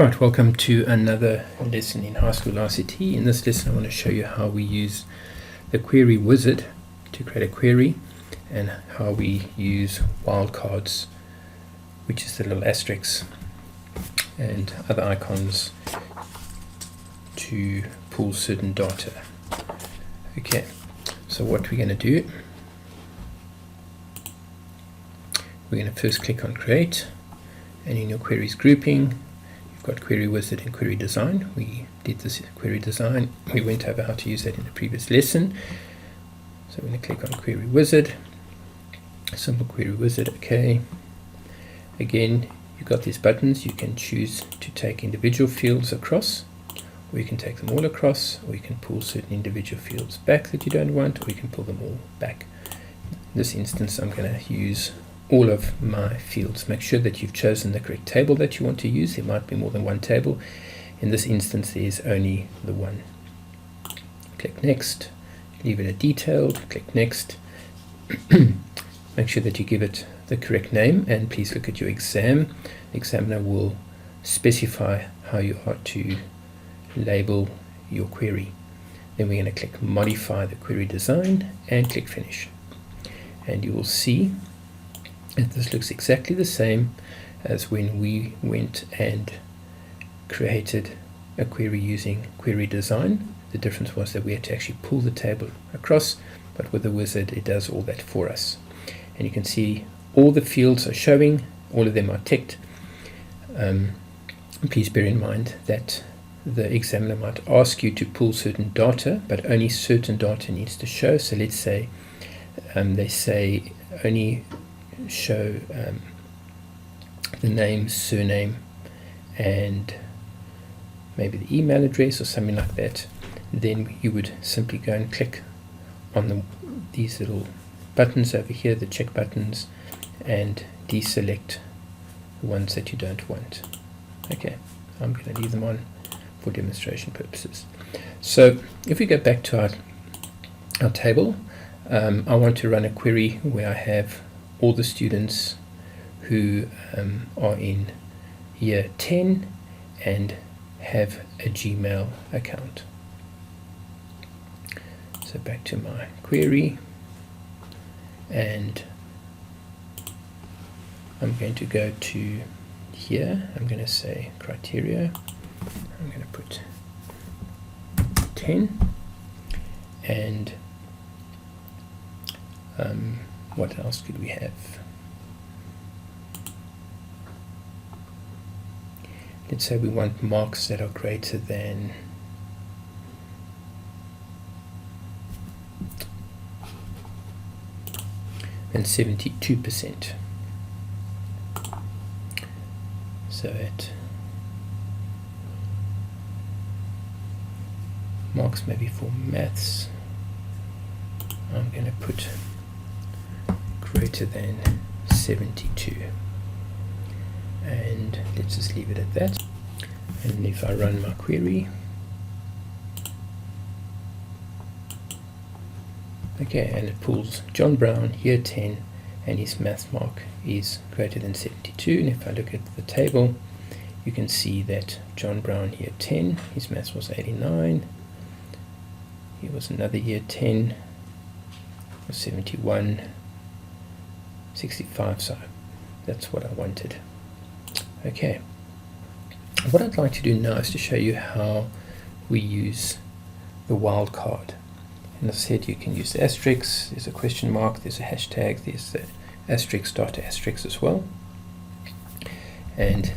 Right, welcome to another lesson in high school ICT. In this lesson I want to show you how we use the query wizard to create a query and how we use wildcards, which is the little asterisks and other icons to pull certain data. Okay, so what we're going to do, we're going to first click on create, and in your queries grouping you've got query wizard and query design. We did this query design, we went over how to use that in the previous lesson. So we're going to click on query wizard, simple query wizard. Okay, again you've got these buttons. You can choose to take individual fields across, or you can take them all across, or you can pull certain individual fields back that you don't want, or you can pull them all back. In this instance I'm going to use all of my fields. Make sure that you've chosen the correct table that you want to use. There might be more than one table. In this instance there's only the one. Click next, leave it at detailed, click next. Make sure that you give it the correct name, and please look at your exam. The examiner will specify how you are to label your query. Then we're going to click modify the query design and click finish, and you will see that this looks exactly the same as when we went and created a query using query design. The difference was that we had to actually pull the table across, but with the wizard it does all that for us. And you can see all the fields are showing, all of them are ticked. Please bear in mind that the examiner might ask you to pull certain data, but only certain data needs to show. So let's say they say only show the name, surname, and maybe the email address or something like that. Then you would simply go and click on these little buttons over here, the check buttons, and deselect the ones that you don't want. Okay, I'm going to leave them on for demonstration purposes. So if we go back to our table, I want to run a query where I have all the students who are in year 10 and have a Gmail account. So back to my query, and I'm going to go to here. I'm going to say criteria. I'm going to put 10, and what else could we have? Let's say we want marks that are greater than 72%. So at marks maybe for maths, I'm going to put greater than 72, and let's just leave it at that. And if I run my query, okay, and it pulls John Brown, year 10, and his math mark is greater than 72. And if I look at the table, you can see that John Brown, year 10, his math was 89. Here was another year 10, was 71, 65, so that's what I wanted. Okay, what I'd like to do now is to show you how we use the wildcard. And as I said, you can use the asterisk, there's a question mark, there's a hashtag, there's the asterisk dot asterisk as well. And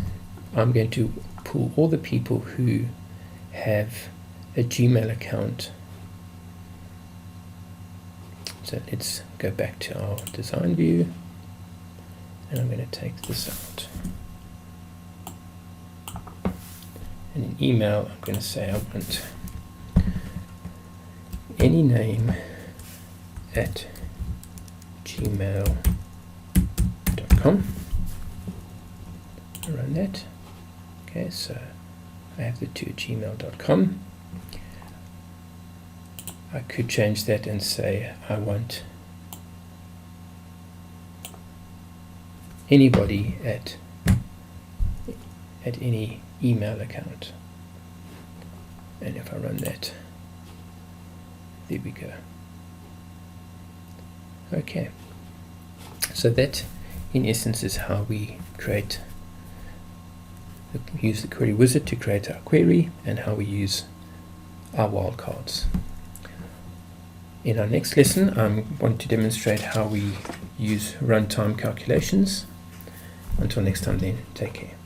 I'm going to pull all the people who have a Gmail account. So let's go back to our design view, and I'm going to take this out. And in email I'm going to say I want any name at gmail.com. Run that. Okay, so I have the two at gmail.com. I could change that and say I want anybody at at any email account. And if I run that, there we go. Okay, so that in essence is how we use the query wizard to create our query, and how we use our wildcards. In our next lesson, I want to demonstrate how we use runtime calculations. Until next time then, take care.